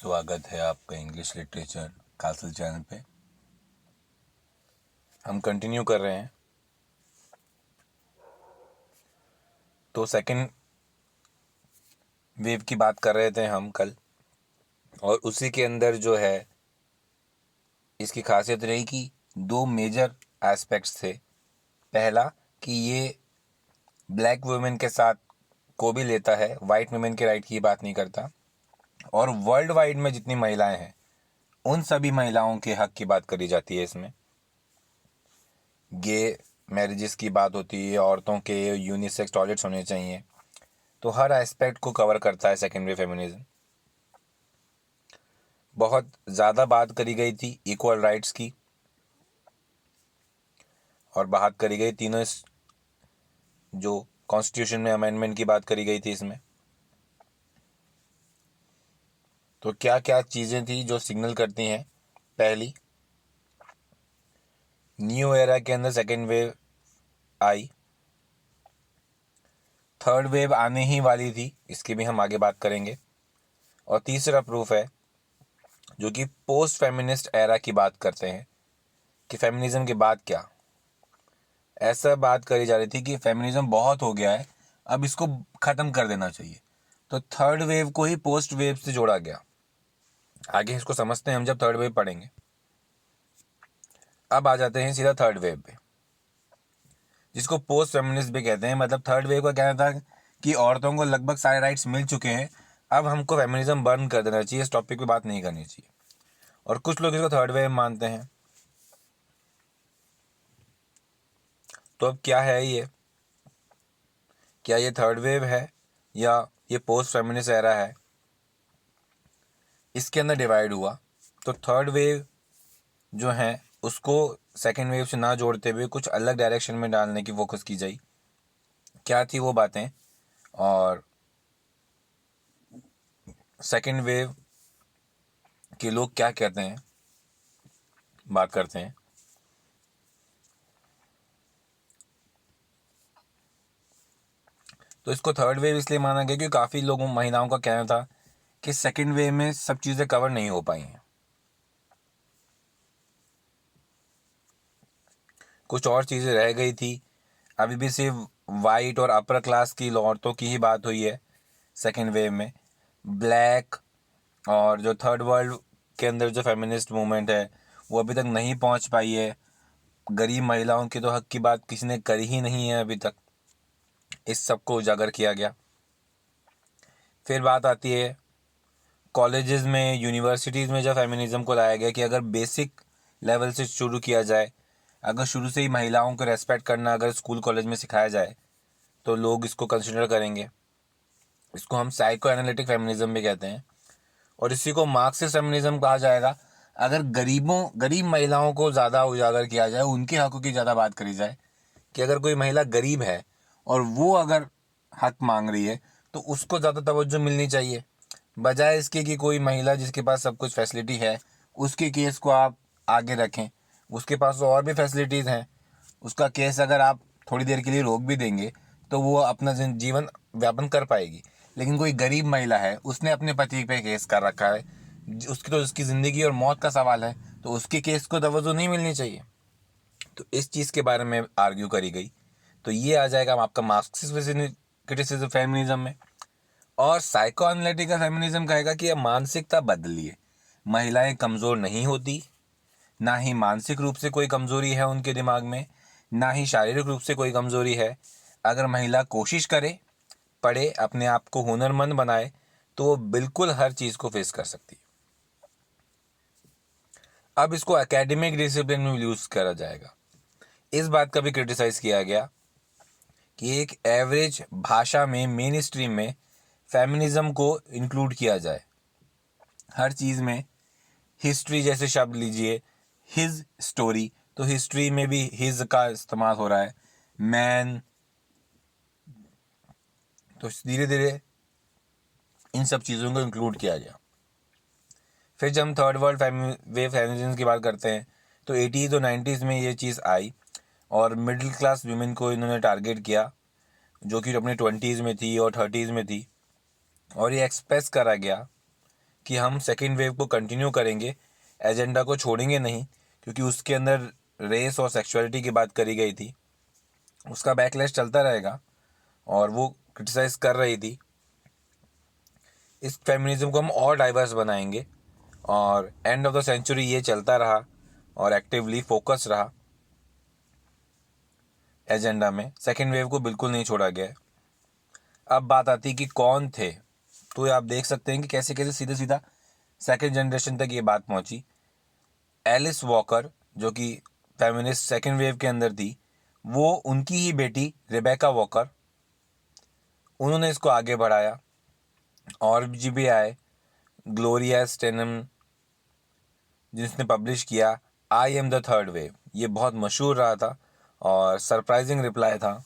स्वागत है आपका इंग्लिश लिटरेचर कासल चैनल पे। हम कंटिन्यू कर रहे हैं। तो सेकंड वेव की बात कर रहे थे हम कल, और उसी के अंदर जो है इसकी खासियत रही कि दो मेजर एस्पेक्ट्स थे। पहला कि ये ब्लैक वुमेन के साथ को भी लेता है, वाइट वुमेन के राइट की बात नहीं करता, और वर्ल्ड वाइड में जितनी महिलाएं हैं उन सभी महिलाओं के हक की बात करी जाती है। इसमें गे मैरिजेस की बात होती है, औरतों के यूनिसेक्स टॉयलेट्स होने चाहिए। तो हर एस्पेक्ट को कवर करता है सेकेंड वेव फेमिनिज्म। बहुत ज़्यादा बात करी गई थी इक्वल राइट्स की, और बात करी गई तीनों जो कॉन्स्टिट्यूशन में अमेंडमेंट की बात करी गई थी इसमें। तो क्या क्या चीज़ें थी जो सिग्नल करती हैं। पहली, न्यू एरा के अंदर सेकेंड वेव आई, थर्ड वेव आने ही वाली थी, इसकी भी हम आगे बात करेंगे। और तीसरा प्रूफ है जो कि पोस्ट फेमिनिस्ट एरा की बात करते हैं कि फेमिनिज्म के बाद क्या। ऐसा बात करी जा रही थी कि फेमिनिज्म बहुत हो गया है, अब इसको ख़त्म कर देना चाहिए। तो थर्ड वेव को ही पोस्ट वेव से जोड़ा गया। आगे इसको समझते हैं हम जब थर्ड वेव पढ़ेंगे। अब आ जाते हैं सीधा थर्ड वेव पे, जिसको पोस्ट फेमिनिस्ट भी कहते हैं। मतलब थर्ड वेव का कहना था कि औरतों को लगभग सारे राइट्स मिल चुके हैं, अब हमको फेमिनिज्म बंद कर देना चाहिए, इस टॉपिक पे बात नहीं करनी चाहिए। और कुछ लोग इसको थर्ड वेव मानते हैं। तो अब क्या है ये, क्या ये थर्ड वेव है या ये पोस्ट फेमिनिस्ट एरा है? इसके अंदर डिवाइड हुआ। तो थर्ड वेव जो है उसको सेकेंड वेव से ना जोड़ते हुए कुछ अलग डायरेक्शन में डालने की फोकस की जाए। क्या थी वो बातें, और सेकेंड वेव के लोग क्या कहते हैं, बात करते हैं। तो इसको थर्ड वेव इसलिए माना गया क्योंकि काफ़ी लोगों महिलाओं का कहना था कि सेकेंड वेव में सब चीज़ें कवर नहीं हो पाई हैं, कुछ और चीज़ें रह गई थी। अभी भी सिर्फ वाइट और अपर क्लास की औरतों की ही बात हुई है सेकेंड वेव में। ब्लैक और जो थर्ड वर्ल्ड के अंदर जो फेमिनिस्ट मूवमेंट है वो अभी तक नहीं पहुंच पाई है। गरीब महिलाओं के तो हक की बात किसी ने करी ही नहीं है अभी तक। इस सब को उजागर किया गया। फिर बात आती है कॉलेजेस में, यूनिवर्सिटीज़ में जब फेमिनिज्म को लाया गया कि अगर बेसिक लेवल से शुरू किया जाए, अगर शुरू से ही महिलाओं को रेस्पेक्ट करना अगर स्कूल कॉलेज में सिखाया जाए तो लोग इसको कंसिडर करेंगे। इसको हम साइको एनालिटिक फेमिनिज्म भी कहते हैं, और इसी को मार्क्सिस्ट फेमिनिज्म कहा जाएगा। अगर गरीब महिलाओं को ज़्यादा उजागर किया जाए, उनके हकों की ज़्यादा बात करी जाए कि अगर कोई महिला गरीब है और वो अगर हक मांग रही है तो उसको ज़्यादा तवज्जो मिलनी चाहिए, बजाय इसके कि कोई महिला जिसके पास सब कुछ फैसिलिटी है उसके केस को आप आगे रखें। उसके पास तो और भी फैसिलिटीज़ हैं, उसका केस अगर आप थोड़ी देर के लिए रोक भी देंगे तो वो अपना जीवन व्यापन कर पाएगी। लेकिन कोई गरीब महिला है, उसने अपने पति पे केस कर रखा है, उसकी तो उसकी ज़िंदगी और मौत का सवाल है, तो उसके केस को तवज्जो नहीं मिलनी चाहिए। तो इस चीज़ के बारे में आर्ग्यू करी गई। तो ये आ जाएगा आपका मार्क्सिस्ट क्रिटिसिज्म फेमिनिज्म में। और साइको एनालिटिकल फेमिनिज्म कहेगा कि अब मानसिकता बदलिए, महिलाएं कमज़ोर नहीं होती, ना ही मानसिक रूप से कोई कमज़ोरी है उनके दिमाग में, ना ही शारीरिक रूप से कोई कमज़ोरी है। अगर महिला कोशिश करे, पढ़े, अपने आप को हुनरमंद बनाए तो वो बिल्कुल हर चीज़ को फेस कर सकती है। अब इसको एकेडमिक डिसिप्लिन में यूज़ करा जाएगा। इस बात का भी क्रिटिसाइज़ किया गया कि एक एवरेज भाषा में, मेन स्ट्रीम में फेमिनिज्म को इंक्लूड किया जाए हर चीज़ में। हिस्ट्री जैसे शब्द लीजिए, हिज स्टोरी, तो हिस्ट्री में भी हिज का इस्तेमाल हो रहा है, मैन। तो धीरे धीरे इन सब चीज़ों को इंक्लूड किया गया। फिर जब हम थर्ड वर्ल्ड वेव फेमिनिज्म की बात करते हैं तो 80s और 90s में ये चीज़ आई, और मिडिल क्लास वुमेन को इन्होंने टारगेट किया जो कि अपने 20s में थी और 30s में थी। और ये एक्सप्रेस करा गया कि हम सेकेंड वेव को कंटिन्यू करेंगे, एजेंडा को छोड़ेंगे नहीं, क्योंकि उसके अंदर रेस और सेक्सुअलिटी की बात करी गई थी। उसका बैकलैश चलता रहेगा और वो क्रिटिसाइज कर रही थी। इस फेमिनिज्म को हम और डाइवर्स बनाएंगे और एंड ऑफ द सेंचुरी ये चलता रहा और एक्टिवली फोकस रहा एजेंडा में। सेकेंड वेव को बिल्कुल नहीं छोड़ा गया। अब बात आती कि कौन थे, तो आप देख सकते हैं कि कैसे कैसे सीधा सीधा सेकेंड जनरेशन तक ये बात पहुंची। एलिस वॉकर जो कि फेमिनिस्ट सेकेंड वेव के अंदर थी, वो उनकी ही बेटी रिबेका वॉकर, उन्होंने इसको आगे बढ़ाया। और भी आए, ग्लोरिया स्टेनम जिसने पब्लिश किया I am the third wave, ये बहुत मशहूर रहा था और सरप्राइजिंग रिप्लाई था।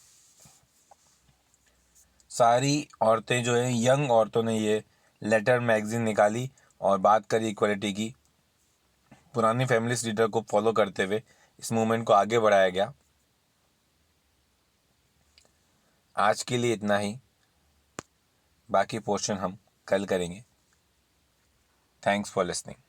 सारी औरतें जो है, यंग औरतों ने ये लेटर मैगजीन निकाली और बात करी इक्वलिटी की। पुरानी फेमिनिस्ट लीडर को फॉलो करते हुए इस मूवमेंट को आगे बढ़ाया गया। आज के लिए इतना ही, बाकी पोर्शन हम कल करेंगे। Thanks for listening.